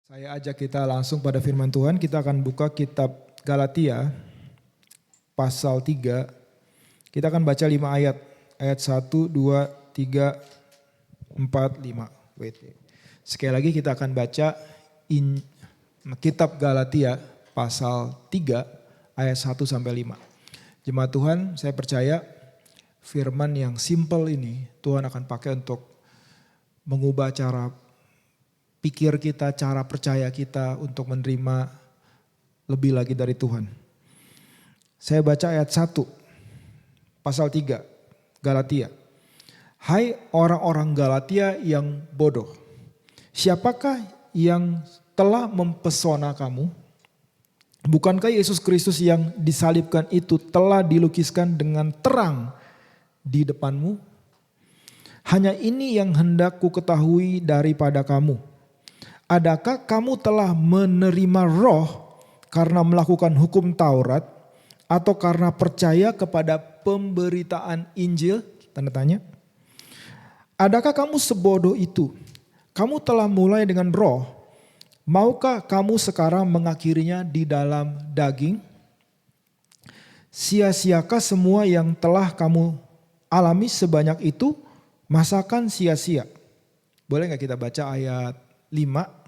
Saya ajak kita langsung pada firman Tuhan. Kita akan buka kitab Galatia pasal 3. Kita akan baca 5 ayat. Ayat 1, 2, 3, 4, 5. Wait. Sekali lagi kita akan baca kitab Galatia pasal 3 ayat 1 sampai 5. Jemaat Tuhan, saya percaya firman yang simple ini Tuhan akan pakai untuk mengubah cara pikir kita, cara percaya kita untuk menerima lebih lagi dari Tuhan. Saya baca ayat 1, pasal 3, Galatia. Hai orang-orang Galatia yang bodoh, siapakah yang telah mempesona kamu? Bukankah Yesus Kristus yang disalibkan itu telah dilukiskan dengan terang di depanmu? Hanya ini yang hendak ku ketahui daripada kamu. Adakah kamu telah menerima roh karena melakukan hukum Taurat atau karena percaya kepada pemberitaan Injil? Tanda tanya. Adakah kamu sebodoh itu? Kamu telah mulai dengan roh. Maukah kamu sekarang mengakhirinya di dalam daging? Sia-siakah semua yang telah kamu alami sebanyak itu? Masakan sia-sia? Boleh gak kita baca ayat 5?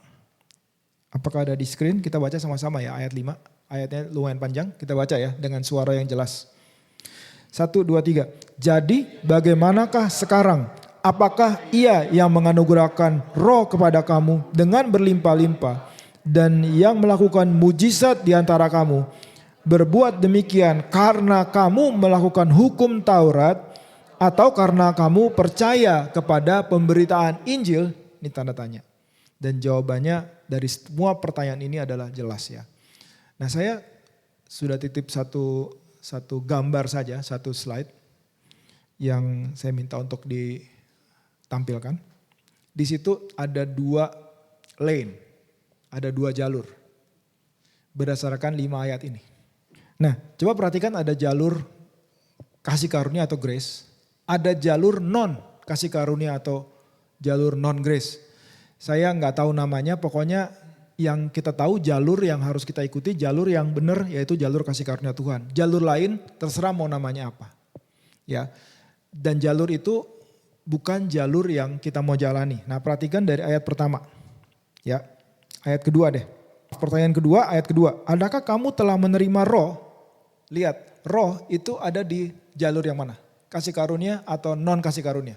Apakah ada di screen? Kita baca sama-sama ya ayat 5. Ayatnya lumayan panjang, kita baca ya dengan suara yang jelas. 1, 2, 3. Jadi bagaimanakah sekarang? Apakah ia yang menganugerahkan roh kepada kamu dengan berlimpah-limpah dan yang melakukan mujizat di antara kamu? Berbuat demikian karena kamu melakukan hukum Taurat atau karena kamu percaya kepada pemberitaan Injil? Ini tanda tanya. Dan jawabannya dari semua pertanyaan ini adalah jelas ya. Nah, saya sudah titip satu gambar saja, satu slide yang saya minta untuk ditampilkan. Di situ ada 2 lane, ada 2 jalur berdasarkan 5 ayat ini. Nah, coba perhatikan ada jalur kasih karunia atau grace, ada jalur non kasih karunia atau jalur non grace. Saya nggak tahu namanya, pokoknya yang kita tahu jalur yang harus kita ikuti, jalur yang benar yaitu jalur kasih karunia Tuhan. Jalur lain terserah mau namanya apa. Ya. Dan jalur itu bukan jalur yang kita mau jalani. Nah, perhatikan dari ayat pertama. Ya. Ayat kedua deh. Pertanyaan kedua, ayat kedua. Adakah kamu telah menerima roh? Lihat, roh itu ada di jalur yang mana? Kasih karunia atau non kasih karunia?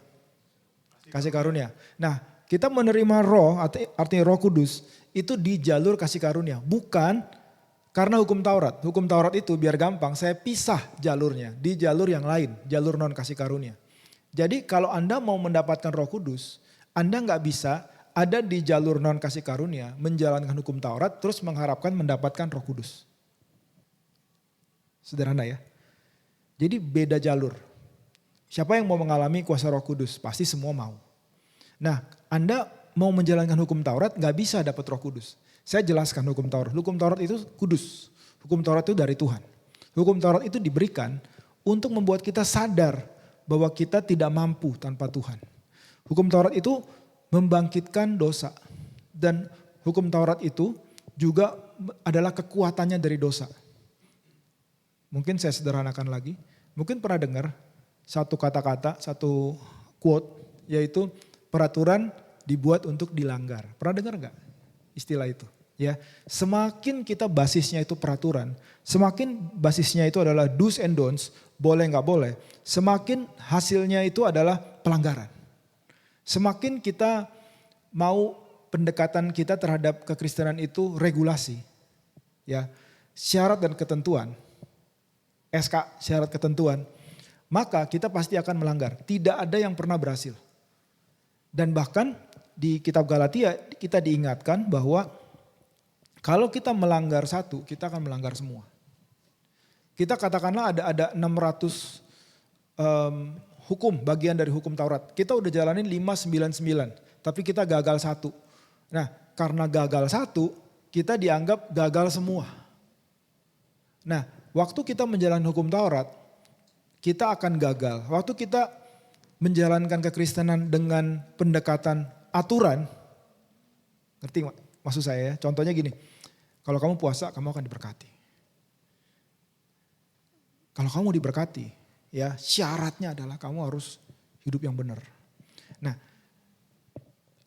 Kasih karunia. Nah, kita menerima roh, artinya Roh Kudus, itu di jalur kasih karunia. Bukan karena hukum Taurat. Hukum Taurat itu biar gampang, saya pisah jalurnya di jalur yang lain, jalur non kasih karunia. Jadi kalau Anda mau mendapatkan Roh Kudus, Anda nggak bisa ada di jalur non kasih karunia, menjalankan hukum Taurat, terus mengharapkan mendapatkan Roh Kudus. Sederhana ya. Jadi beda jalur. Siapa yang mau mengalami kuasa Roh Kudus? Pasti semua mau. Nah, Anda mau menjalankan hukum Taurat gak bisa dapat Roh Kudus. Saya jelaskan hukum Taurat. Hukum Taurat itu kudus. Hukum Taurat itu dari Tuhan. Hukum Taurat itu diberikan untuk membuat kita sadar bahwa kita tidak mampu tanpa Tuhan. Hukum Taurat itu membangkitkan dosa. Dan hukum Taurat itu juga adalah kekuatannya dari dosa. Mungkin saya sederhanakan lagi. Mungkin pernah dengar satu kata-kata, satu quote, yaitu peraturan dibuat untuk dilanggar. Pernah dengar nggak istilah itu? Ya, semakin kita basisnya itu peraturan, semakin basisnya itu adalah do's and don'ts, boleh nggak boleh, semakin hasilnya itu adalah pelanggaran. Semakin kita mau pendekatan kita terhadap kekristenan itu regulasi, ya, syarat dan ketentuan, SK syarat ketentuan, maka kita pasti akan melanggar. Tidak ada yang pernah berhasil. Dan bahkan di kitab Galatia kita diingatkan bahwa kalau kita melanggar satu, kita akan melanggar semua. Kita katakanlah ada 600 hukum, bagian dari hukum Taurat. Kita udah jalanin 599, tapi kita gagal satu. Nah, karena gagal satu, kita dianggap gagal semua. Nah, waktu kita menjalani hukum Taurat, kita akan gagal. Waktu kita menjalankan kekristenan dengan pendekatan aturan, ngerti nggak? Maksud saya ya, contohnya gini. Kalau kamu puasa, kamu akan diberkati. Kalau kamu diberkati, ya syaratnya adalah kamu harus hidup yang benar. Nah,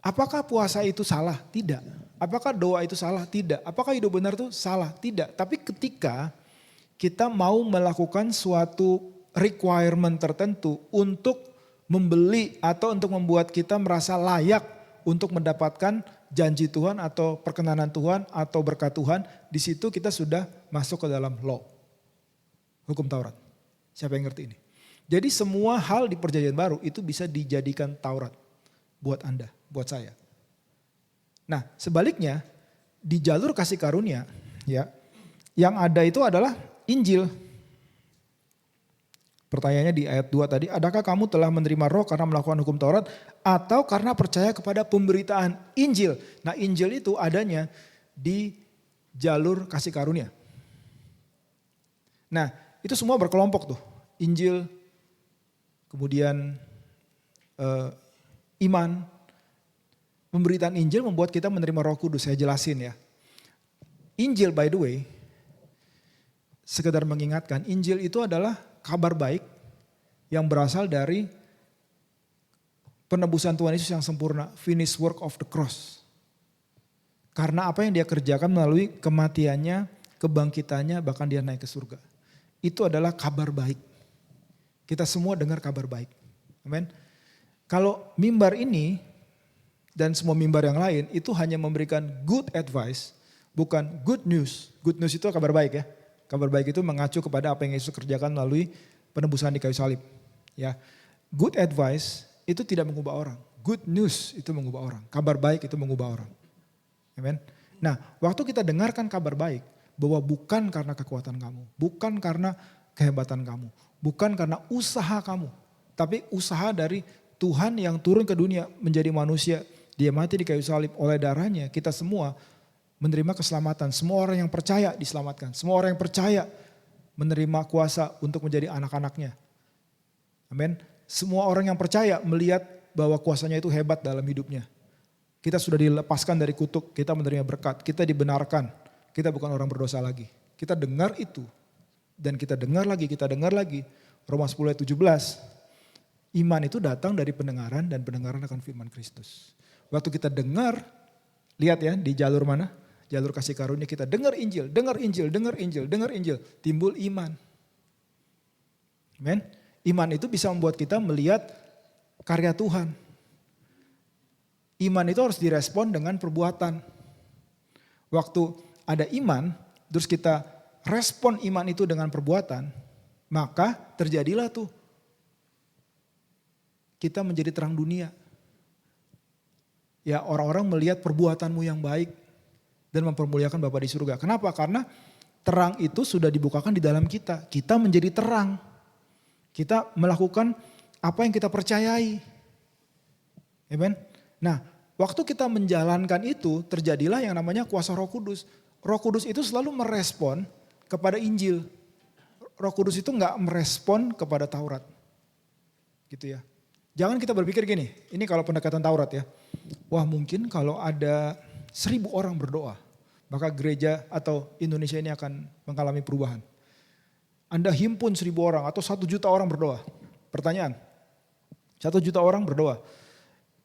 apakah puasa itu salah? Tidak. Apakah doa itu salah? Tidak. Apakah hidup benar itu salah? Tidak. Tapi ketika kita mau melakukan suatu requirement tertentu untuk membeli atau untuk membuat kita merasa layak untuk mendapatkan janji Tuhan atau perkenanan Tuhan atau berkat Tuhan, di situ kita sudah masuk ke dalam law, hukum Taurat. Siapa yang ngerti ini? Jadi semua hal di perjanjian baru itu bisa dijadikan Taurat buat Anda, buat saya. Nah, sebaliknya di jalur kasih karunia ya, yang ada itu adalah Injil. Pertanyaannya di ayat 2 tadi, adakah kamu telah menerima roh karena melakukan hukum Taurat atau karena percaya kepada pemberitaan Injil? Nah, Injil itu adanya di jalur kasih karunia. Nah, itu semua berkelompok tuh. Injil, kemudian iman. Pemberitaan Injil membuat kita menerima Roh Kudus, saya jelasin ya. Injil by the way, sekedar mengingatkan, Injil itu adalah kabar baik yang berasal dari penebusan Tuhan Yesus yang sempurna, finished work of the cross. Karena apa yang dia kerjakan melalui kematiannya, kebangkitannya, bahkan dia naik ke surga. Itu adalah kabar baik. Kita semua dengar kabar baik. Amin. Kalau mimbar ini dan semua mimbar yang lain itu hanya memberikan good advice, bukan good news. Good news itu kabar baik ya. Kabar baik itu mengacu kepada apa yang Yesus kerjakan melalui penebusan di kayu salib. Ya, good advice itu tidak mengubah orang. Good news itu mengubah orang. Kabar baik itu mengubah orang. Amen. Nah, waktu kita dengarkan kabar baik bahwa bukan karena kekuatan kamu, bukan karena kehebatan kamu, bukan karena usaha kamu, tapi usaha dari Tuhan yang turun ke dunia menjadi manusia. Dia mati di kayu salib, oleh darahnya kita semua menerima keselamatan. Semua orang yang percaya diselamatkan. Semua orang yang percaya menerima kuasa untuk menjadi anak-anaknya. Amin. Semua orang yang percaya melihat bahwa kuasanya itu hebat dalam hidupnya. Kita sudah dilepaskan dari kutuk, kita menerima berkat, kita dibenarkan. Kita bukan orang berdosa lagi. Kita dengar itu. Dan kita dengar lagi. Roma 10 ayat 17. Iman itu datang dari pendengaran dan pendengaran akan firman Kristus. Waktu kita dengar, lihat ya di jalur mana? Jalur kasih karunia kita dengar Injil, timbul iman. Amen. Iman itu bisa membuat kita melihat karya Tuhan. Iman itu harus direspon dengan perbuatan. Waktu ada iman, terus kita respon iman itu dengan perbuatan, maka terjadilah tuh kita menjadi terang dunia. Ya, orang-orang melihat perbuatanmu yang baik dan mempermuliakan Bapa di surga. Kenapa? Karena terang itu sudah dibukakan di dalam kita. Kita menjadi terang. Kita melakukan apa yang kita percayai. Amen. Nah, waktu kita menjalankan itu, terjadilah yang namanya kuasa Roh Kudus. Roh Kudus itu selalu merespon kepada Injil. Roh Kudus itu enggak merespon kepada Taurat. Gitu ya. Jangan kita berpikir gini, ini kalau pendekatan Taurat ya. Wah, mungkin kalau ada 1.000 orang berdoa, maka gereja atau Indonesia ini akan mengalami perubahan. Anda himpun 1.000 orang atau 1 juta orang berdoa. Pertanyaan, 1 juta orang berdoa.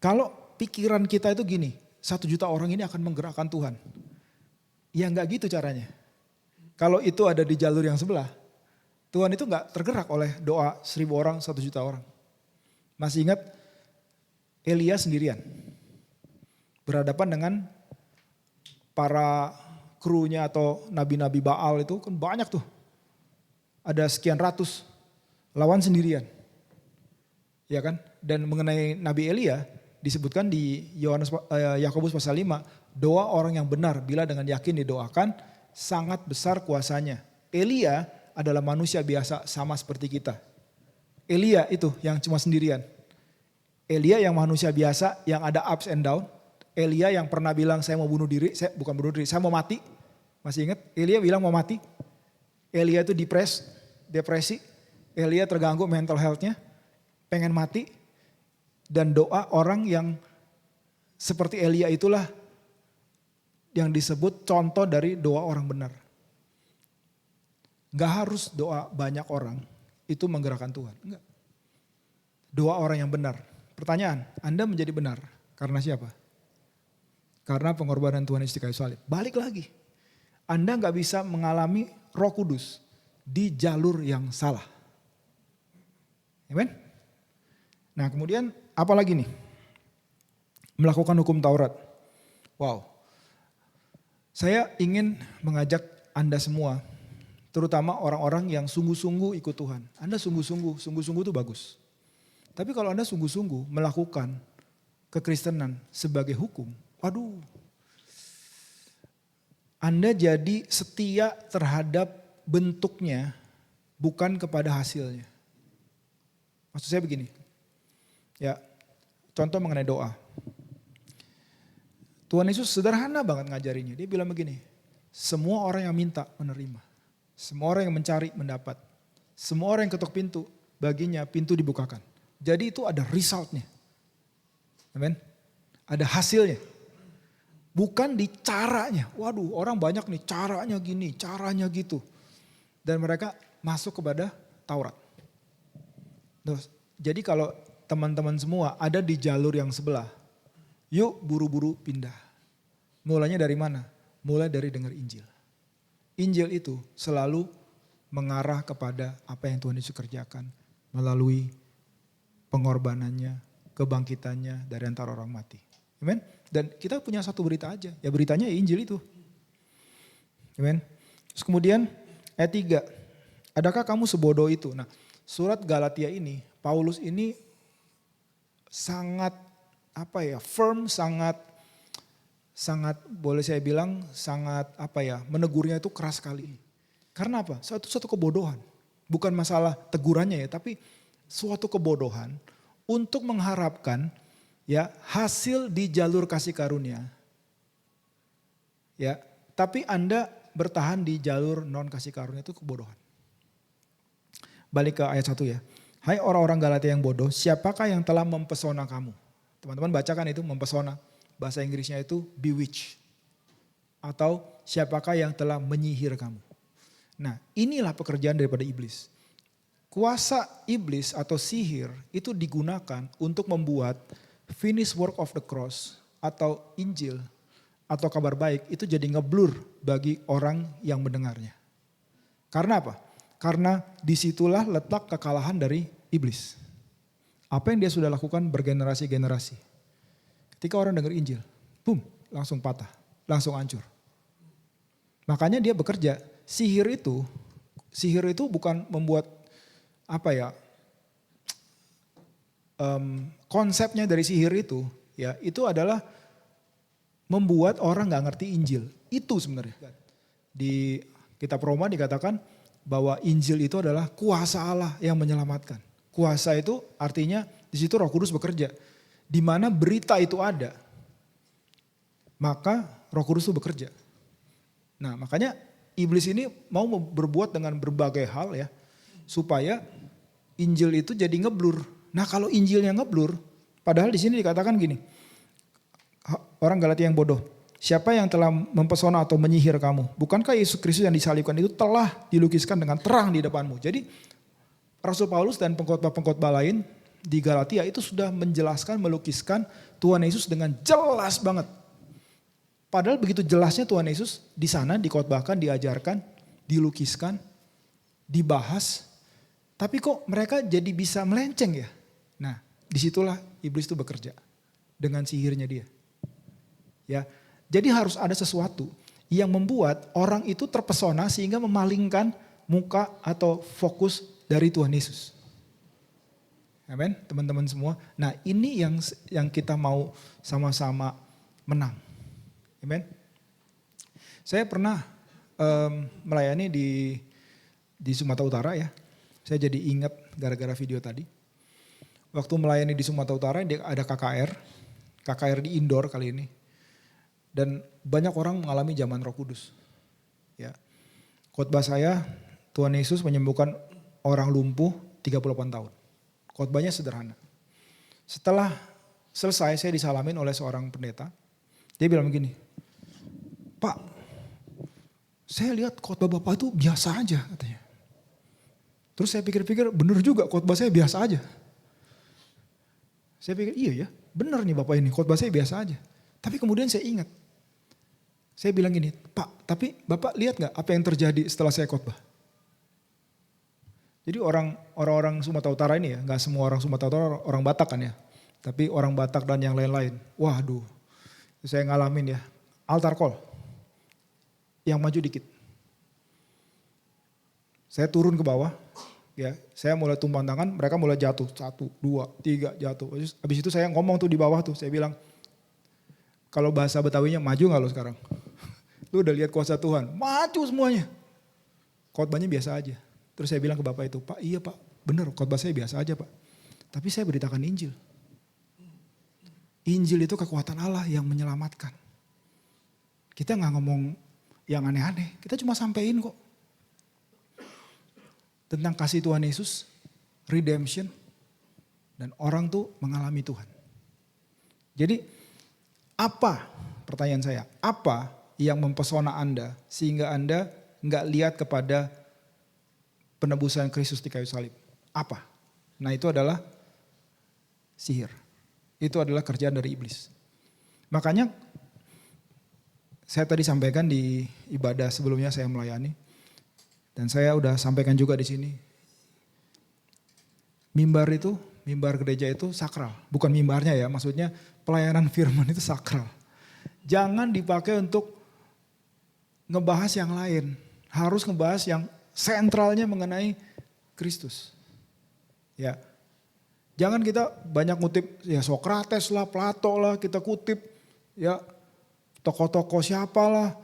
Kalau pikiran kita itu gini, 1 juta orang ini akan menggerakkan Tuhan. Ya enggak gitu caranya. Kalau itu ada di jalur yang sebelah, Tuhan itu enggak tergerak oleh doa 1.000 orang, 1 juta orang. Masih ingat Elia sendirian berhadapan dengan para krunya atau nabi-nabi Baal itu kan banyak tuh. Ada sekian ratus lawan sendirian. Ya kan? Dan mengenai Nabi Elia disebutkan di Yakobus pasal 5, doa orang yang benar bila dengan yakin didoakan sangat besar kuasanya. Elia adalah manusia biasa sama seperti kita. Elia itu yang cuma sendirian. Elia yang manusia biasa yang ada ups and down. Elia yang pernah bilang saya mau bunuh diri, saya mau mati. Masih ingat? Elia bilang mau mati. Elia itu depresi. Elia terganggu mental health-nya, pengen mati. Dan doa orang yang seperti Elia itulah yang disebut contoh dari doa orang benar. Gak harus doa banyak orang itu menggerakkan Tuhan. Enggak. Doa orang yang benar. Pertanyaan, Anda menjadi benar karena siapa? Karena pengorbanan Tuhan Yesus di kayu salib. Balik lagi. Anda gak bisa mengalami Roh Kudus di jalur yang salah. Amen? Nah kemudian apa lagi nih? Melakukan hukum Taurat. Wow. Saya ingin mengajak Anda semua, terutama orang-orang yang sungguh-sungguh ikut Tuhan. Anda sungguh-sungguh itu bagus. Tapi kalau Anda sungguh-sungguh melakukan kekristenan sebagai hukum, waduh. Anda jadi setia terhadap bentuknya, bukan kepada hasilnya. Maksud saya begini, ya contoh mengenai doa. Tuhan Yesus sederhana banget ngajarinya. Dia bilang begini, semua orang yang minta menerima. Semua orang yang mencari mendapat. Semua orang yang ketuk pintu, baginya pintu dibukakan. Jadi itu ada resultnya. Amen. Ada hasilnya. Bukan di caranya. Waduh orang banyak nih caranya gini, caranya gitu. Dan mereka masuk kepada Taurat. Terus, jadi kalau teman-teman semua ada di jalur yang sebelah, yuk buru-buru pindah. Mulanya dari mana? Mulai dari dengar Injil. Injil itu selalu mengarah kepada apa yang Tuhan Yesus kerjakan melalui pengorbanannya, kebangkitannya dari antara orang mati. Amen. Dan kita punya satu berita aja, ya beritanya Injil itu. Amen. Terus kemudian ayat 3, adakah kamu sebodoh itu? Nah surat Galatia ini, Paulus ini sangat firm, sangat boleh saya bilang sangat menegurnya itu keras sekali. Karena apa? Suatu kebodohan. Bukan masalah tegurannya ya, tapi suatu kebodohan untuk mengharapkan ya hasil di jalur kasih karunia. Ya, tapi Anda bertahan di jalur non kasih karunia itu kebodohan. Balik ke ayat 1 ya. Hai orang-orang Galatia yang bodoh, siapakah yang telah mempesona kamu? Teman-teman bacakan itu mempesona. Bahasa Inggrisnya itu bewitch. Atau siapakah yang telah menyihir kamu? Nah inilah pekerjaan daripada iblis. Kuasa iblis atau sihir itu digunakan untuk membuat finished work of the cross atau Injil atau kabar baik itu jadi ngeblur bagi orang yang mendengarnya. Karena apa? Karena disitulah letak kekalahan dari iblis. Apa yang dia sudah lakukan bergenerasi-generasi. Ketika orang dengar Injil, boom, langsung patah, langsung hancur. Makanya dia bekerja. Sihir itu bukan membuat konsepnya dari sihir itu, ya itu adalah membuat orang nggak ngerti Injil. Itu sebenarnya. Di kitab Roma dikatakan bahwa Injil itu adalah kuasa Allah yang menyelamatkan. Kuasa itu artinya di situ Roh Kudus bekerja. Di mana berita itu ada, maka Roh Kudus itu bekerja. Nah makanya iblis ini mau berbuat dengan berbagai hal ya, supaya Injil itu jadi ngeblur. Nah kalau Injilnya ngeblur, padahal di sini dikatakan gini, orang Galatia yang bodoh, siapa yang telah mempesona atau menyihir kamu? Bukankah Yesus Kristus yang disalibkan itu telah dilukiskan dengan terang di depanmu? Jadi Rasul Paulus dan pengkhotbah-pengkhotbah lain di Galatia itu sudah menjelaskan, melukiskan Tuhan Yesus dengan jelas banget. Padahal begitu jelasnya Tuhan Yesus di sana dikhotbahkan, diajarkan, dilukiskan, dibahas. Tapi kok mereka jadi bisa melenceng ya? Nah disitulah iblis itu bekerja dengan sihirnya dia. Ya, jadi harus ada sesuatu yang membuat orang itu terpesona sehingga memalingkan muka atau fokus dari Tuhan Yesus. Amin, teman-teman semua. Nah ini yang kita mau sama-sama menang. Amin. Saya pernah melayani di Sumatera Utara ya. Saya jadi ingat gara-gara video tadi. Waktu melayani di Sumatera Utara ada KKR di indoor kali ini. Dan banyak orang mengalami zaman Roh Kudus. Ya. Khotbah saya, Tuhan Yesus menyembuhkan orang lumpuh 38 tahun. Khotbahnya sederhana. Setelah selesai saya disalamin oleh seorang pendeta. Dia bilang begini, Pak, saya lihat khotbah Bapak itu biasa aja katanya. Terus saya pikir-pikir bener juga khotbah saya biasa aja. Saya pikir iya ya, bener nih Bapak ini khotbah saya biasa aja. Tapi kemudian saya ingat, saya bilang gini, Pak tapi Bapak lihat gak apa yang terjadi setelah saya khotbah? Jadi orang-orang Sumatera Utara ini ya, gak semua orang Sumatera Utara orang Batak kan ya. Tapi orang Batak dan yang lain-lain, waduh saya ngalamin ya, altar call. Yang maju dikit. Saya turun ke bawah, ya, saya mulai tumpang tangan, mereka mulai jatuh, 1, 2, 3 jatuh. Habis itu saya ngomong tuh di bawah tuh, saya bilang, kalau bahasa Betawinya maju gak lo sekarang? Lu udah lihat kuasa Tuhan, maju semuanya. Khotbahnya biasa aja. Terus saya bilang ke Bapak itu, Pak iya Pak, bener khotbah saya biasa aja Pak. Tapi saya beritakan Injil. Injil itu kekuatan Allah yang menyelamatkan. Kita gak ngomong yang aneh-aneh, kita cuma sampein kok. Tentang kasih Tuhan Yesus, redemption, dan orang tuh mengalami Tuhan. Jadi apa, pertanyaan saya, apa yang mempesona Anda sehingga Anda gak lihat kepada penebusan Kristus di kayu salib? Apa? Nah itu adalah sihir. Itu adalah kerjaan dari iblis. Makanya saya tadi sampaikan di ibadah sebelumnya saya melayani. Dan saya udah sampaikan juga di sini. Mimbar gereja itu sakral. Bukan mimbarnya ya, maksudnya pelayanan firman itu sakral. Jangan dipakai untuk ngebahas yang lain. Harus ngebahas yang sentralnya mengenai Kristus. Ya. Jangan kita banyak ngutip ya Sokrates lah, Plato lah, kita kutip ya tokoh-tokoh siapalah.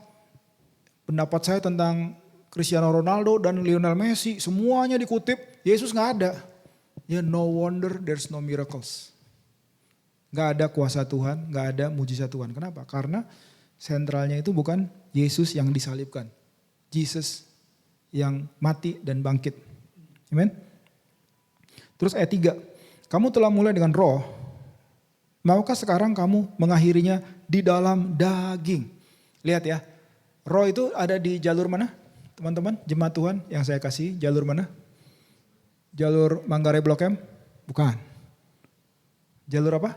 Pendapat saya tentang Cristiano Ronaldo dan Lionel Messi semuanya dikutip, Yesus gak ada. Ya no wonder there's no miracles. Gak ada kuasa Tuhan, gak ada mujizat Tuhan. Kenapa? Karena sentralnya itu bukan Yesus yang disalibkan. Jesus yang mati dan bangkit. Amen. Terus ayat 3. Kamu telah mulai dengan roh, maukah sekarang kamu mengakhirinya di dalam daging? Lihat ya, roh itu ada di jalur mana? Teman-teman, jemaat Tuhan yang saya kasih, jalur mana? Jalur Manggarai Blok M? Bukan. Jalur apa?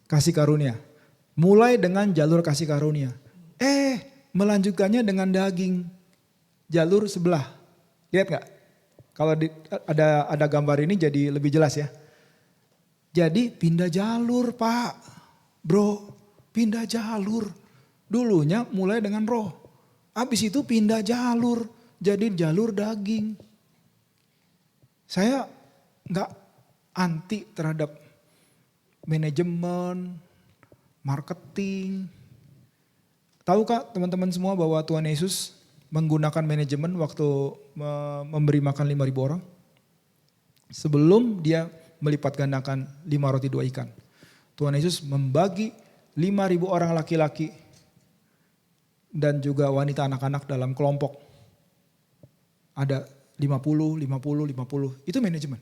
Kasih karunia. Mulai dengan jalur kasih karunia. Melanjutkannya dengan daging. Jalur sebelah. Lihat gak? Kalau ada gambar ini jadi lebih jelas ya. Jadi pindah jalur Pak, bro, pindah jalur. Dulunya mulai dengan roh, habis itu pindah jalur, jadi jalur daging. Saya nggak anti terhadap manajemen, marketing. Tahukah teman-teman semua bahwa Tuhan Yesus menggunakan manajemen waktu memberi makan 5.000 orang. Sebelum dia melipat gandakan 5 roti 2 ikan. Tuhan Yesus membagi 5.000 orang laki-laki dan juga wanita anak-anak dalam kelompok. Ada 50, 50, 50. Itu manajemen.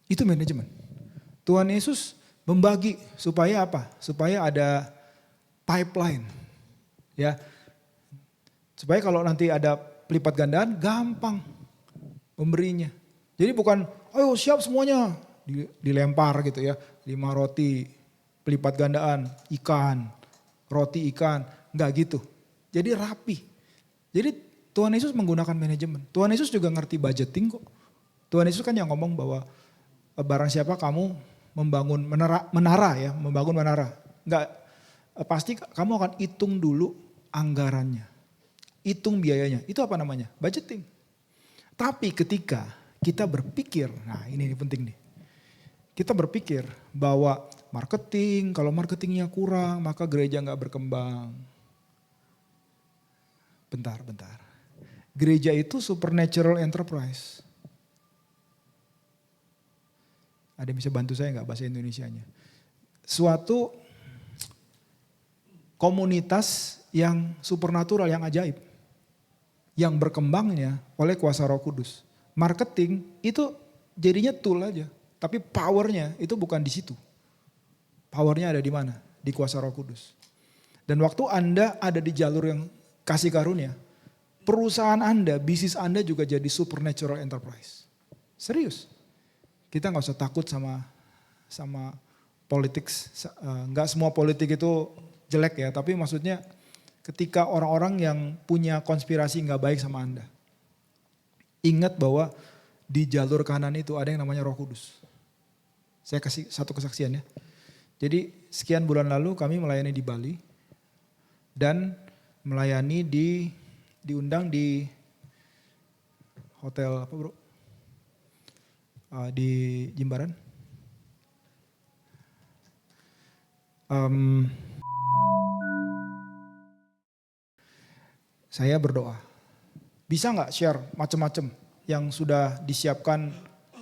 Itu manajemen. Tuhan Yesus membagi supaya apa? Supaya ada pipeline. Ya. Supaya kalau nanti ada pelipat gandaan gampang memberinya. Jadi bukan ayo siap semuanya dilempar gitu ya. 5 roti, pelipat gandaan, ikan, roti ikan. Enggak gitu. Jadi rapi. Jadi Tuhan Yesus menggunakan manajemen. Tuhan Yesus juga ngerti budgeting kok. Tuhan Yesus kan yang ngomong bahwa barang siapa kamu membangun menara ya. Membangun menara. Enggak, pasti kamu akan hitung dulu anggarannya. Hitung biayanya, itu apa namanya? Budgeting. Tapi ketika kita berpikir, nah ini penting nih. Kita berpikir bahwa marketing, kalau marketingnya kurang maka gereja gak berkembang. Bentar. Gereja itu supernatural enterprise. Ada yang bisa bantu saya gak bahasa Indonesianya? Suatu komunitas yang supernatural, yang ajaib. Yang berkembangnya oleh kuasa Roh Kudus. Marketing itu jadinya tool aja, tapi powernya itu bukan di situ. Powernya ada di mana? Di kuasa Roh Kudus. Dan waktu Anda ada di jalur yang kasih karunia, perusahaan Anda, bisnis Anda juga jadi supernatural enterprise. Serius. Kita nggak usah takut sama politik. Nggak semua politik itu jelek ya, tapi maksudnya ketika orang-orang yang punya konspirasi nggak baik sama Anda. Ingat bahwa di jalur kanan itu ada yang namanya Roh Kudus. Saya kasih satu kesaksian ya. Jadi sekian bulan lalu kami melayani di Bali dan melayani diundang di hotel apa bro? Di Jimbaran. Saya berdoa. Bisa nggak share macam-macam yang sudah disiapkan,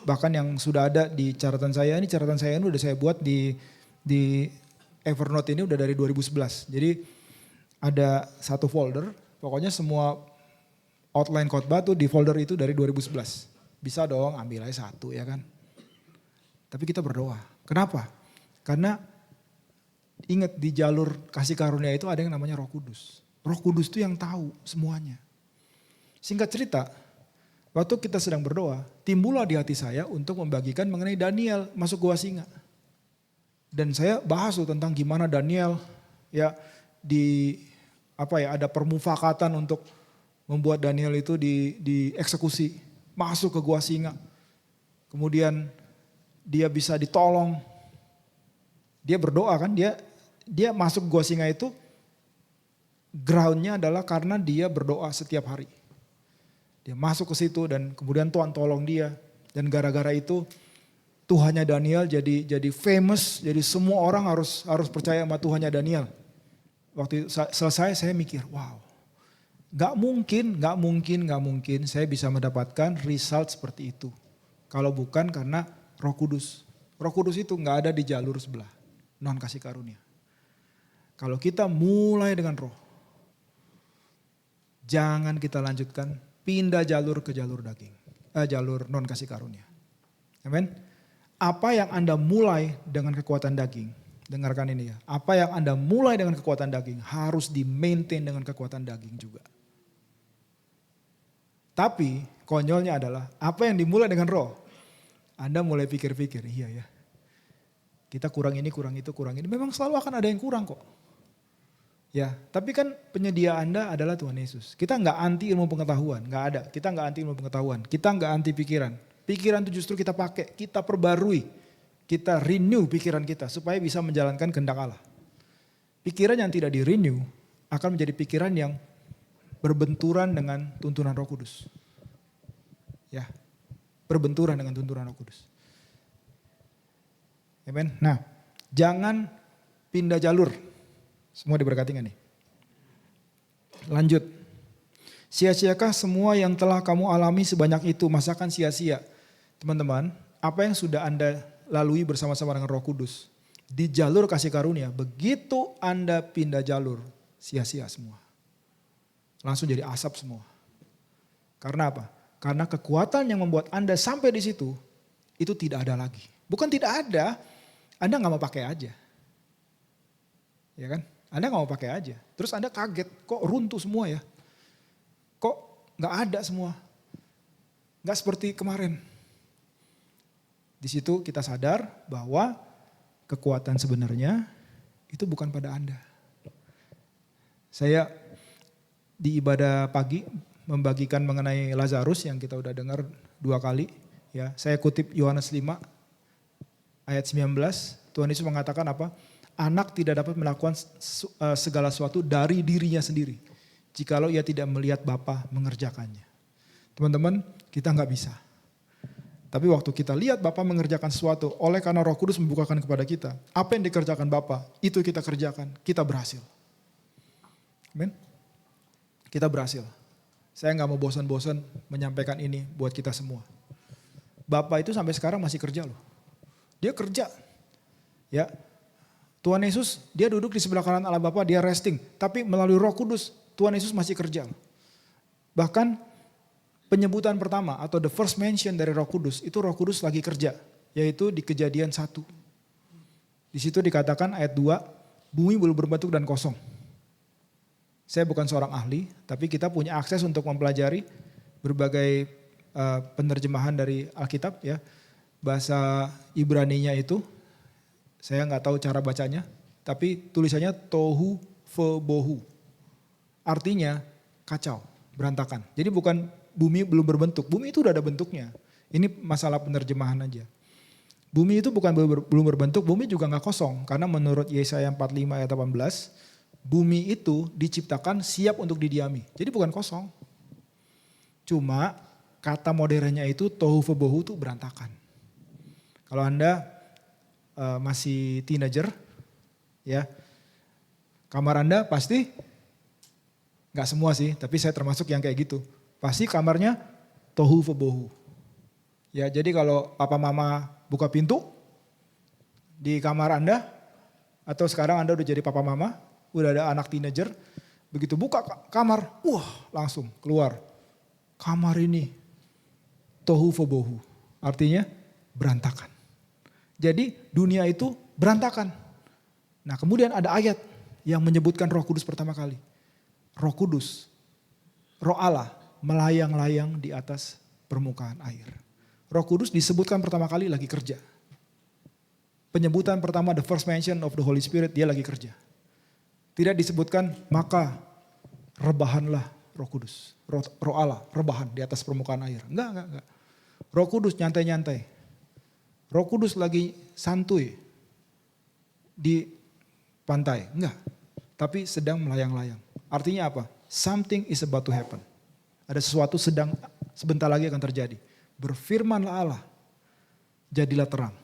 bahkan yang sudah ada di catatan saya. Ini catatan saya ini udah saya buat di Evernote ini udah dari 2011. Jadi ada satu folder, pokoknya semua outline khotbah tuh di folder itu dari 2011. Bisa dong ambil aja satu ya kan. Tapi kita berdoa. Kenapa? Karena ingat di jalur kasih karunia itu ada yang namanya Roh Kudus. Roh Kudus itu yang tahu semuanya. Singkat cerita, waktu kita sedang berdoa, timbullah di hati saya untuk membagikan mengenai Daniel masuk gua singa. Dan saya bahas tuh tentang gimana Daniel ya ada permufakatan untuk membuat Daniel itu dieksekusi, masuk ke gua singa. Kemudian dia bisa ditolong. Dia berdoa kan, dia masuk gua singa itu groundnya adalah karena dia berdoa setiap hari. Dia masuk ke situ dan kemudian Tuhan tolong dia. Dan gara-gara itu Tuhannya Daniel jadi famous, jadi semua orang harus percaya sama Tuhannya Daniel. Waktu selesai saya mikir, wow, gak mungkin saya bisa mendapatkan result seperti itu. Kalau bukan karena Roh Kudus. Roh Kudus itu gak ada di jalur sebelah, non kasih karunia. Kalau kita mulai dengan roh, jangan kita lanjutkan, pindah jalur ke jalur daging, jalur non kasih karunia. Amin. Apa yang Anda mulai dengan kekuatan daging, dengarkan ini ya. Apa yang Anda mulai dengan kekuatan daging harus di-maintain dengan kekuatan daging juga. Tapi konyolnya adalah apa yang dimulai dengan roh, Anda mulai pikir-pikir, iya ya. Kita kurang ini, kurang itu, kurang ini. Memang selalu akan ada yang kurang kok. Ya, tapi kan penyedia Anda adalah Tuhan Yesus. Kita nggak anti ilmu pengetahuan, nggak ada. Kita nggak anti ilmu pengetahuan, kita nggak anti pikiran. Pikiran itu justru kita pakai, kita perbarui, kita renew pikiran kita supaya bisa menjalankan kehendak Allah. Pikiran yang tidak di-renew akan menjadi pikiran yang berbenturan dengan tuntunan Roh Kudus. Ya, berbenturan dengan tuntunan Roh Kudus. Amen. Nah, jangan pindah jalur. Semua diberkati gak nih? Lanjut. Sia-siakah semua yang telah kamu alami sebanyak itu? Masakan sia-sia? Teman-teman, apa yang sudah Anda lalui bersama-sama dengan Roh Kudus di jalur kasih karunia, begitu Anda pindah jalur, sia-sia semua. Langsung jadi asap semua. Karena apa? Karena kekuatan yang membuat Anda sampai di situ, itu tidak ada lagi. Bukan tidak ada, Anda gak mau pakai aja. Ya kan? Anda gak mau pakai aja. Terus Anda kaget, kok runtuh semua ya? Kok gak ada semua? Gak seperti kemarin. Di situ kita sadar bahwa kekuatan sebenarnya itu bukan pada Anda. Saya di ibadah pagi membagikan mengenai Lazarus yang kita udah dengar 2 kali. Ya, saya kutip Yohanes 5 ayat 19, Tuhan Yesus mengatakan apa? Anak tidak dapat melakukan segala sesuatu dari dirinya sendiri, jikalau ia tidak melihat Bapa mengerjakannya. Teman-teman, kita nggak bisa. Tapi waktu kita lihat Bapa mengerjakan sesuatu, oleh karena Roh Kudus membukakan kepada kita, apa yang dikerjakan Bapa, itu kita kerjakan, kita berhasil. Amin. Kita berhasil. Saya nggak mau bosan-bosan menyampaikan ini buat kita semua. Bapa itu sampai sekarang masih kerja loh. Dia kerja. Ya. Tuhan Yesus, dia duduk di sebelah kanan Allah Bapa, dia resting. Tapi melalui Roh Kudus, Tuhan Yesus masih kerja. Bahkan penyebutan pertama atau the first mention dari Roh Kudus, itu Roh Kudus lagi kerja. Yaitu di Kejadian 1. Di situ dikatakan ayat 2, bumi belum berbentuk dan kosong. Saya bukan seorang ahli, tapi kita punya akses untuk mempelajari berbagai penerjemahan dari Alkitab ya. Bahasa Ibraninya itu, saya nggak tahu cara bacanya, tapi tulisannya tohu vebohu. Artinya kacau, berantakan. Jadi bukan bumi belum berbentuk, bumi itu udah ada bentuknya. Ini masalah penerjemahan aja. Bumi itu bukan belum berbentuk, bumi juga nggak kosong. Karena menurut Yesaya 45 ayat 18, bumi itu diciptakan siap untuk didiami. Jadi bukan kosong. Cuma kata modernnya itu tohu vebohu itu berantakan. Kalau Anda masih teenager, ya kamar Anda pasti, nggak semua sih, tapi saya termasuk yang kayak gitu. Pasti kamarnya tohu vebohu. Ya, jadi kalau papa mama buka pintu di kamar Anda, atau sekarang Anda udah jadi papa mama, udah ada anak teenager, begitu buka kamar, wah langsung keluar. Kamar ini tohu vebohu, artinya berantakan. Jadi dunia itu berantakan. Nah kemudian ada ayat yang menyebutkan Roh Kudus pertama kali. Roh Kudus, Roh Allah melayang-layang di atas permukaan air. Roh Kudus disebutkan pertama kali lagi kerja. Penyebutan pertama, the first mention of the Holy Spirit, dia lagi kerja. Tidak disebutkan maka rebahanlah Roh Kudus. Roh Allah rebahan di atas permukaan air. Enggak. Roh Kudus nyantai-nyantai. Roh Kudus lagi santuy di pantai. Enggak. Tapi sedang melayang-layang. Artinya apa? Something is about to happen. Ada sesuatu sedang sebentar lagi akan terjadi. Berfirmanlah Allah, jadilah terang.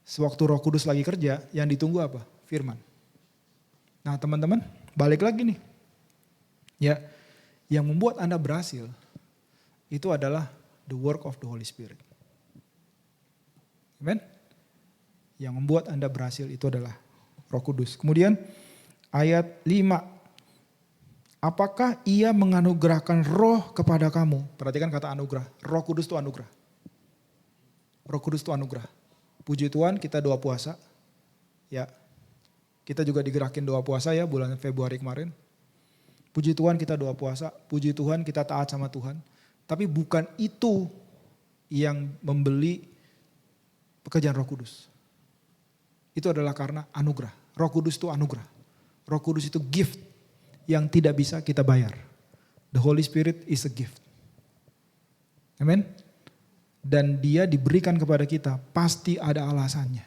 Sewaktu Roh Kudus lagi kerja, yang ditunggu apa? Firman. Nah teman-teman, balik lagi nih. Ya, yang membuat Anda berhasil, itu adalah the work of the Holy Spirit. Amen? Yang membuat Anda berhasil itu adalah Roh Kudus. Kemudian ayat 5. Apakah ia menganugerahkan roh kepada kamu? Perhatikan kata anugerah. Roh Kudus itu anugerah. Roh Kudus itu anugerah. Puji Tuhan kita doa puasa. Ya, kita juga digerakin doa puasa ya bulan Februari kemarin. Puji Tuhan kita doa puasa. Puji Tuhan kita taat sama Tuhan. Tapi bukan itu yang membeli pekerjaan Roh Kudus. Itu adalah karena anugerah. Roh Kudus itu anugerah. Roh Kudus itu gift yang tidak bisa kita bayar. The Holy Spirit is a gift. Amen. Dan dia diberikan kepada kita pasti ada alasannya.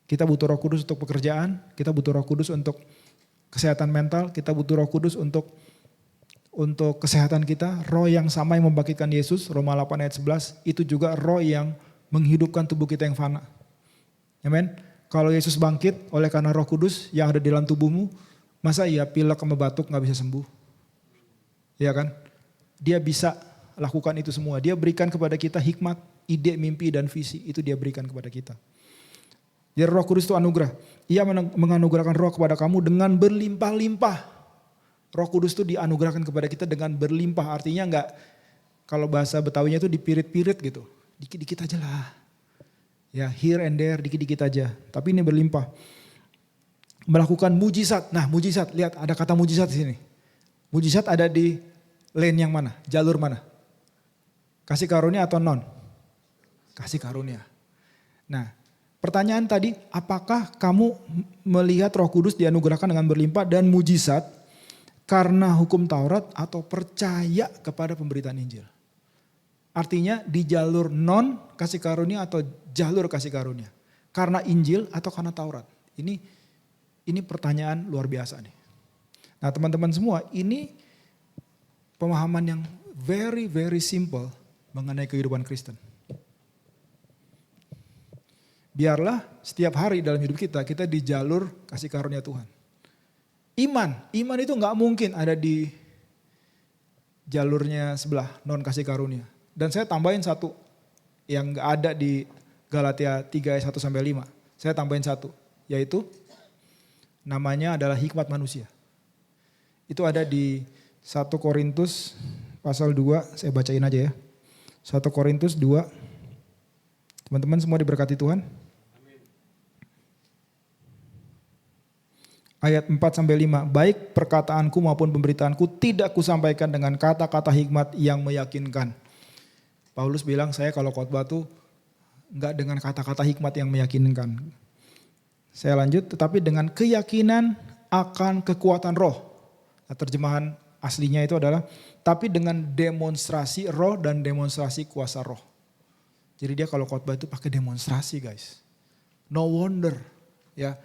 Kita butuh Roh Kudus untuk pekerjaan, kita butuh Roh Kudus untuk kesehatan mental, kita butuh Roh Kudus untuk kesehatan kita. Roh yang sama yang membangkitkan Yesus, Roma 8 ayat 11, itu juga roh yang menghidupkan tubuh kita yang fana. Amen. Kalau Yesus bangkit oleh karena Roh Kudus yang ada di dalam tubuhmu, masa iya pilek sama batuk gak bisa sembuh? Iya kan? Dia bisa lakukan itu semua. Dia berikan kepada kita hikmat, ide, mimpi, dan visi. Itu dia berikan kepada kita. Jadi Roh Kudus itu anugerah. Ia menganugerahkan roh kepada kamu dengan berlimpah-limpah. Roh Kudus itu dianugerahkan kepada kita dengan berlimpah. Artinya enggak, kalau bahasa Betawinya itu dipirit-pirit gitu. Dikit-dikit aja lah. Ya here and there, dikit-dikit aja. Tapi ini berlimpah. Melakukan mujizat. Nah mujizat, lihat ada kata mujizat di sini. Mujizat ada di lane yang mana? Jalur mana? Kasih karunia atau non? Kasih karunia. Nah pertanyaan tadi, apakah kamu melihat Roh Kudus dianugerahkan dengan berlimpah dan mujizat karena hukum Taurat atau percaya kepada pemberitaan Injil? Artinya di jalur non kasih karunia atau jalur kasih karunia? Karena Injil atau karena Taurat? Ini pertanyaan luar biasa nih. Nah teman-teman semua, ini pemahaman yang very very simple mengenai kehidupan Kristen. Biarlah setiap hari dalam hidup kita di jalur kasih karunia Tuhan. Iman itu gak mungkin ada di jalurnya sebelah non kasih karunia. Dan saya tambahin satu yang gak ada di Galatia 3 ayat 1-5. Saya tambahin satu, yaitu namanya adalah hikmat manusia. Itu ada di 1 Korintus pasal 2, saya bacain aja ya. 1 Korintus 2. Teman-teman semua diberkati Tuhan. Ayat 4-5, baik perkataanku maupun pemberitaanku tidak kusampaikan dengan kata-kata hikmat yang meyakinkan. Paulus bilang saya kalau khotbah tuh enggak dengan kata-kata hikmat yang meyakinkan. Saya lanjut, tetapi dengan keyakinan akan kekuatan roh. Nah, terjemahan aslinya itu adalah tapi dengan demonstrasi roh dan demonstrasi kuasa roh. Jadi dia kalau khotbah itu pakai demonstrasi guys. No wonder ya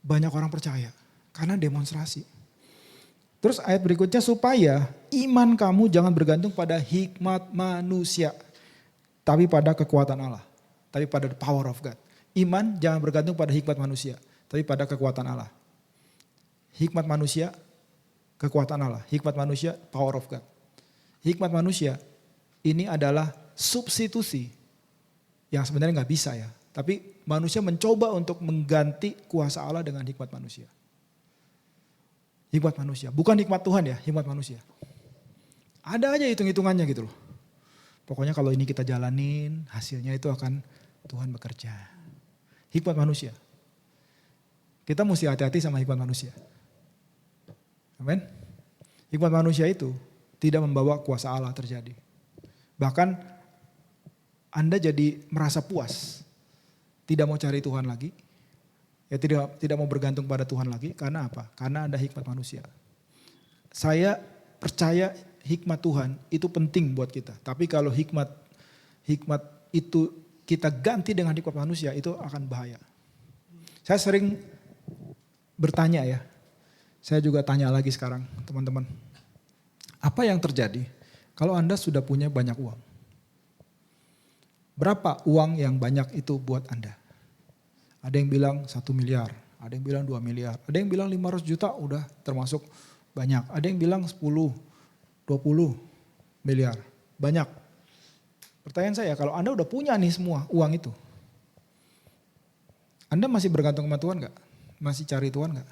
banyak orang percaya karena demonstrasi. Terus ayat berikutnya supaya iman kamu jangan bergantung pada hikmat manusia. Tapi pada kekuatan Allah. Tapi pada the power of God. Iman jangan bergantung pada hikmat manusia. Tapi pada kekuatan Allah. Hikmat manusia, kekuatan Allah. Hikmat manusia, power of God. Hikmat manusia ini adalah substitusi yang sebenarnya nggak bisa ya. Tapi manusia mencoba untuk mengganti kuasa Allah dengan hikmat manusia. Hikmat manusia, bukan hikmat Tuhan ya, hikmat manusia. Ada aja hitung-hitungannya gitu loh. Pokoknya kalau ini kita jalanin, hasilnya itu akan Tuhan bekerja. Hikmat manusia. Kita mesti hati-hati sama hikmat manusia. Amin. Hikmat manusia itu tidak membawa kuasa Allah terjadi. Bahkan Anda jadi merasa puas. Tidak mau cari Tuhan lagi. Ya tidak mau bergantung pada Tuhan lagi. Karena apa? Karena ada hikmat manusia. Saya percaya hikmat Tuhan itu penting buat kita. Tapi kalau hikmat itu kita ganti dengan hikmat manusia itu akan bahaya. Saya sering bertanya ya. Saya juga tanya lagi sekarang teman-teman. Apa yang terjadi kalau Anda sudah punya banyak uang? Berapa uang yang banyak itu buat Anda? Ada yang bilang 1 miliar, ada yang bilang 2 miliar, ada yang bilang 500 juta udah termasuk banyak. Ada yang bilang 10, 20 miliar, banyak. Pertanyaan saya, kalau Anda udah punya nih semua uang itu, Anda masih bergantung sama Tuhan gak? Masih cari Tuhan gak?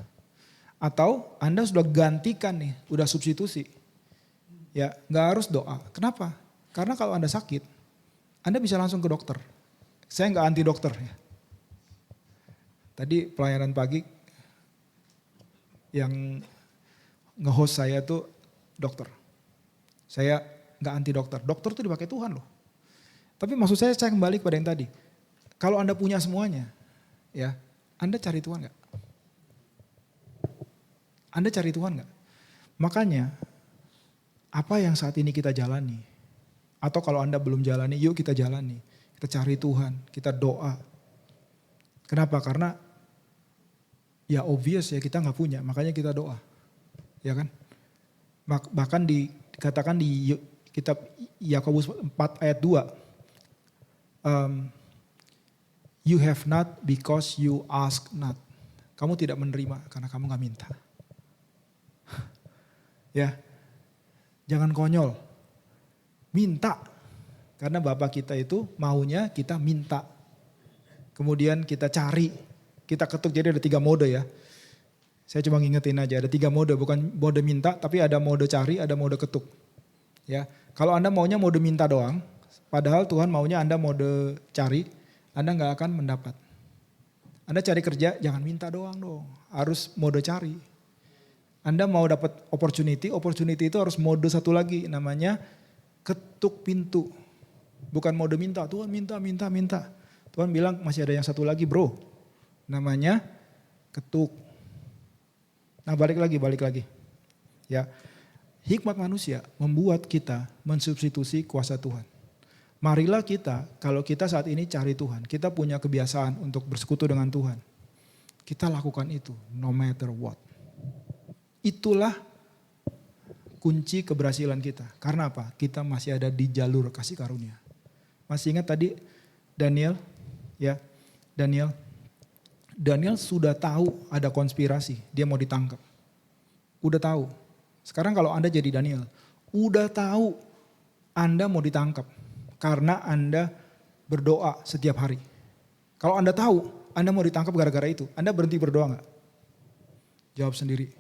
Atau Anda sudah gantikan nih, udah substitusi. Ya gak harus doa. Kenapa? Karena kalau Anda sakit, Anda bisa langsung ke dokter. Saya gak anti dokter ya. Tadi pelayanan pagi yang nge-host saya tuh dokter. Saya gak anti dokter. Dokter tuh dipakai Tuhan loh. Tapi maksud saya kembali kepada yang tadi. Kalau Anda punya semuanya, ya Anda cari Tuhan gak? Anda cari Tuhan gak? Makanya apa yang saat ini kita jalani. Atau kalau Anda belum jalani, yuk kita jalani. Kita cari Tuhan, kita doa. Kenapa? Karena ya obvious ya kita gak punya, makanya kita doa. Ya kan? Bahkan dikatakan di kitab Yakobus 4 ayat 2. You have not because you ask not. Kamu tidak menerima karena kamu gak minta. Ya, jangan konyol. Minta. Karena Bapa kita itu maunya kita minta. Kemudian kita cari. Kita ketuk, jadi ada 3 mode ya. Saya cuma ngingetin aja, ada 3 mode. Bukan mode minta, tapi ada mode cari, ada mode ketuk. Ya, kalau Anda maunya mode minta doang, padahal Tuhan maunya Anda mode cari, Anda gak akan mendapat. Anda cari kerja, jangan minta doang dong. Harus mode cari. Anda mau dapat opportunity itu harus mode satu lagi, namanya ketuk pintu. Bukan mode minta, Tuhan minta. Tuhan bilang masih ada yang satu lagi bro, namanya ketuk. Nah balik lagi. Ya, hikmat manusia membuat kita mensubstitusi kuasa Tuhan. Marilah kita, kalau kita saat ini cari Tuhan, kita punya kebiasaan untuk bersekutu dengan Tuhan. Kita lakukan itu no matter what. Itulah kunci keberhasilan kita. Karena apa? Kita masih ada di jalur kasih karunia. Masih ingat tadi Daniel? Ya, Daniel sudah tahu ada konspirasi, dia mau ditangkap. Udah tahu. Sekarang kalau Anda jadi Daniel, udah tahu Anda mau ditangkap karena Anda berdoa setiap hari. Kalau Anda tahu Anda mau ditangkap gara-gara itu, Anda berhenti berdoa enggak? Jawab sendiri.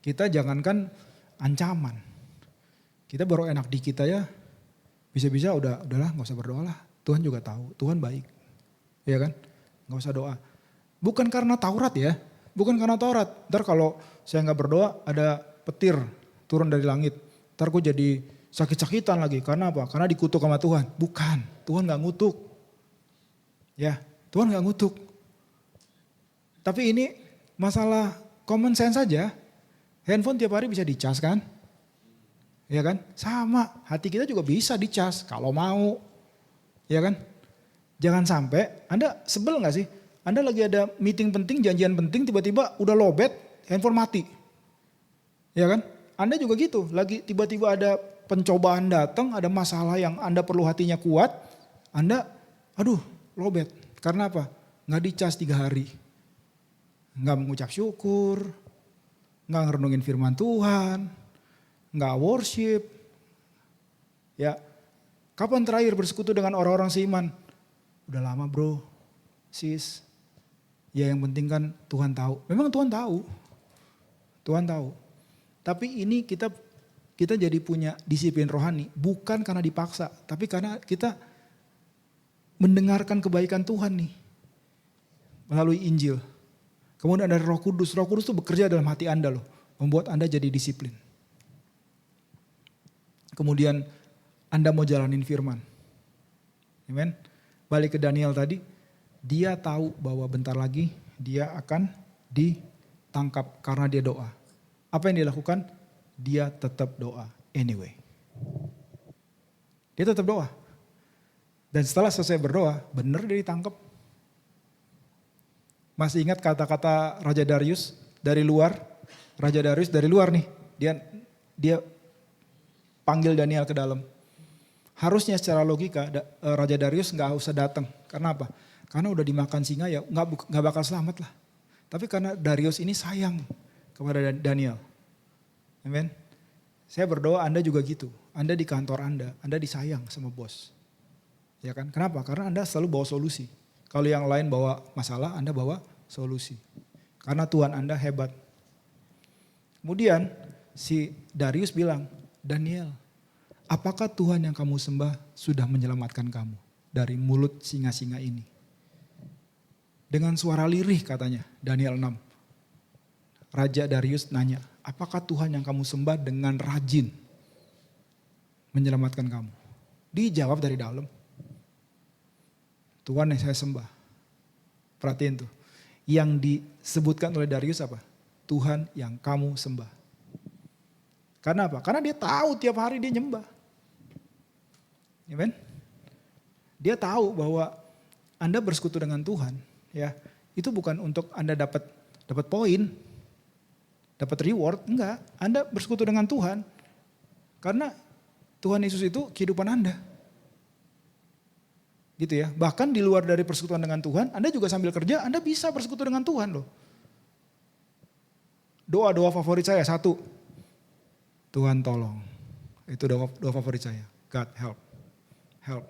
Kita jangankan ancaman. Kita baru enak di kita ya. Bisa-bisa udahlah gak usah berdoa lah. Tuhan juga tahu, Tuhan baik. Iya kan? Gak usah doa. Bukan karena Taurat ya. Bukan karena Taurat. Ntar kalau saya nggak berdoa ada petir turun dari langit. Ntar gue jadi sakit-sakitan lagi. Karena apa? Karena dikutuk sama Tuhan. Bukan, Tuhan nggak ngutuk. Ya, Tuhan nggak ngutuk. Tapi ini masalah common sense saja. Handphone tiap hari bisa dicas kan? Ya kan? Sama, hati kita juga bisa dicas kalau mau. Ya kan? Jangan sampai, Anda sebel gak sih? Anda lagi ada meeting penting, janjian penting, tiba-tiba udah lowbat, handphone mati. Ya kan? Anda juga gitu, lagi tiba-tiba ada pencobaan datang, ada masalah yang Anda perlu hatinya kuat, Anda, lowbat. Karena apa? Gak dicas 3 hari. Gak mengucap syukur, gak ngerenungin firman Tuhan, gak worship. Ya, kapan terakhir bersekutu dengan orang-orang seiman? Udah lama bro, sis. Ya yang penting kan Tuhan tahu. Memang Tuhan tahu. Tuhan tahu. Tapi ini kita jadi punya disiplin rohani. Bukan karena dipaksa. Tapi karena kita mendengarkan kebaikan Tuhan nih. Melalui Injil. Kemudian ada Roh Kudus. Roh Kudus itu bekerja dalam hati Anda loh. Membuat Anda jadi disiplin. Kemudian Anda mau jalanin firman. Amen. Balik ke Daniel tadi. Dia tahu bahwa bentar lagi dia akan ditangkap karena dia doa. Apa yang dia lakukan? Dia tetap doa anyway. Dia tetap doa. Dan setelah selesai berdoa, benar dia ditangkap. Masih ingat kata-kata Raja Darius dari luar? Raja Darius dari luar nih. Dia panggil Daniel ke dalam. Harusnya secara logika Raja Darius nggak usah datang. Karena apa? Karena udah dimakan singa ya nggak bakal selamat lah. Tapi karena Darius ini sayang kepada Daniel. Amen. Saya berdoa Anda juga gitu. Anda di kantor Anda disayang sama bos. Ya kan? Kenapa? Karena Anda selalu bawa solusi. Kalau yang lain bawa masalah, Anda bawa solusi. Karena Tuhan Anda hebat. Kemudian si Darius bilang, Daniel, apakah Tuhan yang kamu sembah sudah menyelamatkan kamu dari mulut singa-singa ini? Dengan suara lirih katanya, Daniel 6. Raja Darius nanya, apakah Tuhan yang kamu sembah dengan rajin menyelamatkan kamu? Dijawab dari dalam. Tuhan yang saya sembah. Perhatiin tuh. Yang disebutkan oleh Darius apa? Tuhan yang kamu sembah. Karena apa? Karena dia tahu tiap hari dia nyembah. Amen. Dia tahu bahwa Anda bersekutu dengan Tuhan, ya. Itu bukan untuk Anda dapat poin, dapat reward, enggak. Anda bersekutu dengan Tuhan karena Tuhan Yesus itu kehidupan Anda. Gitu ya. Bahkan di luar dari persekutuan dengan Tuhan, Anda juga sambil kerja, Anda bisa bersekutu dengan Tuhan loh. Doa-doa favorit saya, 1. Tuhan tolong. Itu doa favorit saya. God help. Help.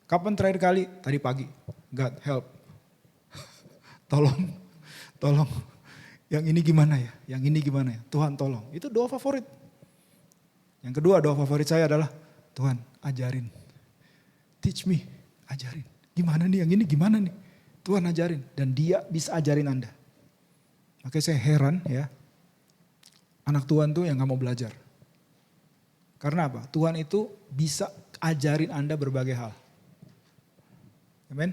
Kapan terakhir kali? Tadi pagi. God help. Tolong. Yang ini gimana ya? Yang ini gimana ya? Tuhan tolong. Itu doa favorit. Yang kedua doa favorit saya adalah Tuhan ajarin. Teach me. Ajarin. Gimana nih yang ini gimana nih? Tuhan ajarin. Dan dia bisa ajarin Anda. Makanya saya heran ya. Anak Tuhan tuh yang gak mau belajar. Karena apa? Tuhan itu bisa ajarin Anda berbagai hal. Amen.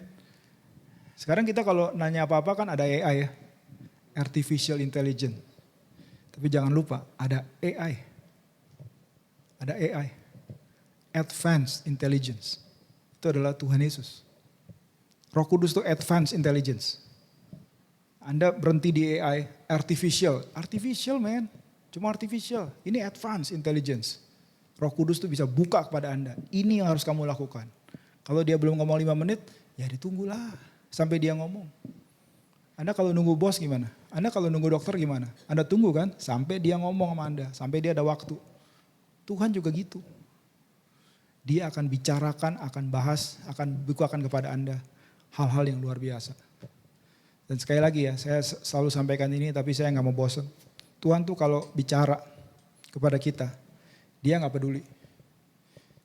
Sekarang kita kalau nanya apa-apa kan ada AI ya. Artificial Intelligence. Tapi jangan lupa ada AI. Ada AI. Advanced Intelligence. Itu adalah Tuhan Yesus. Roh Kudus itu Advanced Intelligence. Anda berhenti di AI. Artificial. Artificial man. Cuma artificial. Ini Advanced Intelligence. Roh Kudus itu bisa buka kepada Anda. Ini yang harus kamu lakukan. Kalau dia belum ngomong 5 menit, ya ditunggulah sampai dia ngomong. Anda kalau nunggu bos gimana? Anda kalau nunggu dokter gimana? Anda tunggu kan sampai dia ngomong sama Anda, sampai dia ada waktu. Tuhan juga gitu. Dia akan bicarakan, akan bahas, akan bukakan kepada Anda hal-hal yang luar biasa. Dan sekali lagi ya, saya selalu sampaikan ini tapi saya gak mau bosan. Tuhan tuh kalau bicara kepada kita, dia gak peduli.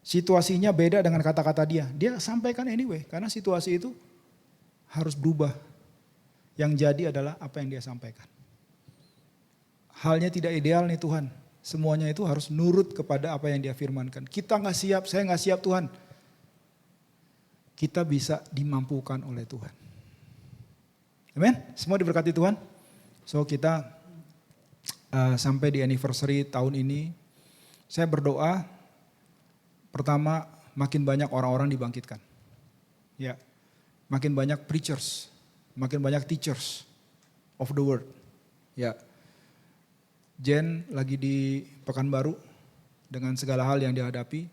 Situasinya beda dengan kata-kata dia. Dia sampaikan anyway, karena situasi itu harus berubah. Yang jadi adalah apa yang dia sampaikan. Halnya tidak ideal nih Tuhan. Semuanya itu harus nurut kepada apa yang dia firmankan. Kita nggak siap, saya nggak siap Tuhan. Kita bisa dimampukan oleh Tuhan. Amin. Semua diberkati Tuhan. So kita sampai di anniversary tahun ini, saya berdoa pertama makin banyak orang-orang dibangkitkan. Ya, makin banyak preachers, makin banyak teachers of the word. Ya, Jen lagi di Pekanbaru dengan segala hal yang dihadapi,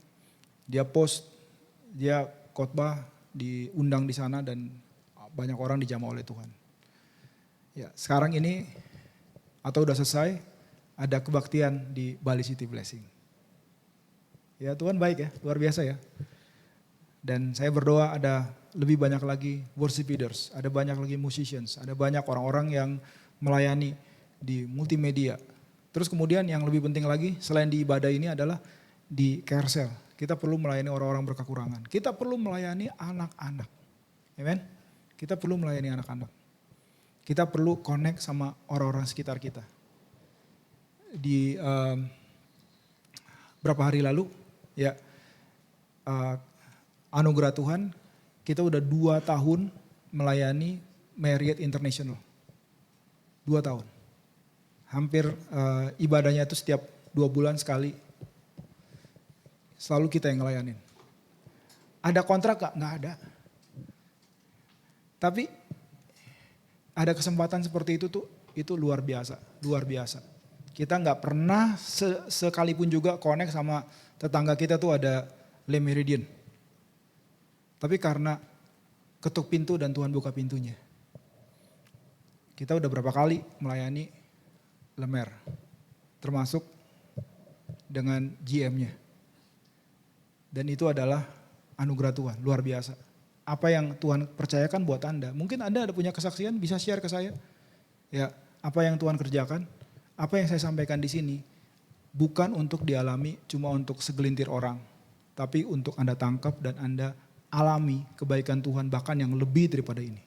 dia post, dia khotbah, diundang di sana dan banyak orang dijamah oleh Tuhan. Ya, sekarang ini atau udah selesai ada kebaktian di Bali City Blessing. Ya Tuhan baik ya, luar biasa ya. Dan saya berdoa ada lebih banyak lagi worship leaders, ada banyak lagi musicians, ada banyak orang-orang yang melayani di multimedia. Terus kemudian yang lebih penting lagi selain di ibadah ini adalah di Carousel. Kita perlu melayani orang-orang berkekurangan. Kita perlu melayani anak-anak. Amen. Kita perlu melayani anak-anak. Kita perlu connect sama orang-orang sekitar kita. Di berapa hari lalu ya anugerah Tuhan kita udah 2 tahun melayani Marriott International. 2 tahun. Hampir ibadahnya itu setiap 2 bulan sekali. Selalu kita yang ngelayanin. Ada kontrak gak? Nggak ada. Tapi ada kesempatan seperti itu tuh, itu luar biasa. Luar biasa. Kita nggak pernah sekalipun juga connect sama tetangga kita tuh ada Le Méridien. Tapi karena ketuk pintu dan Tuhan buka pintunya. Kita udah berapa kali melayani Lemer, termasuk dengan GM-nya. Dan itu adalah anugerah Tuhan, luar biasa. Apa yang Tuhan percayakan buat Anda, mungkin Anda ada punya kesaksian, bisa share ke saya. Ya, apa yang Tuhan kerjakan, apa yang saya sampaikan di sini, bukan untuk dialami cuma untuk segelintir orang, tapi untuk Anda tangkap dan Anda alami kebaikan Tuhan bahkan yang lebih daripada ini.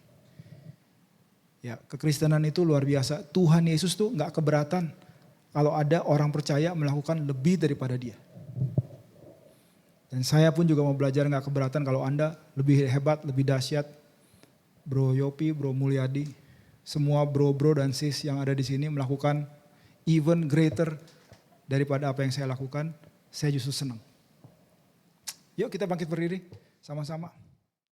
Ya, kekristenan itu luar biasa. Tuhan Yesus tuh gak keberatan kalau ada orang percaya melakukan lebih daripada dia. Dan saya pun juga mau belajar gak keberatan kalau Anda lebih hebat, lebih dahsyat. Bro Yopi, Bro Mulyadi, semua bro-bro dan sis yang ada di sini melakukan even greater daripada apa yang saya lakukan. Saya justru senang. Yuk kita bangkit berdiri sama-sama.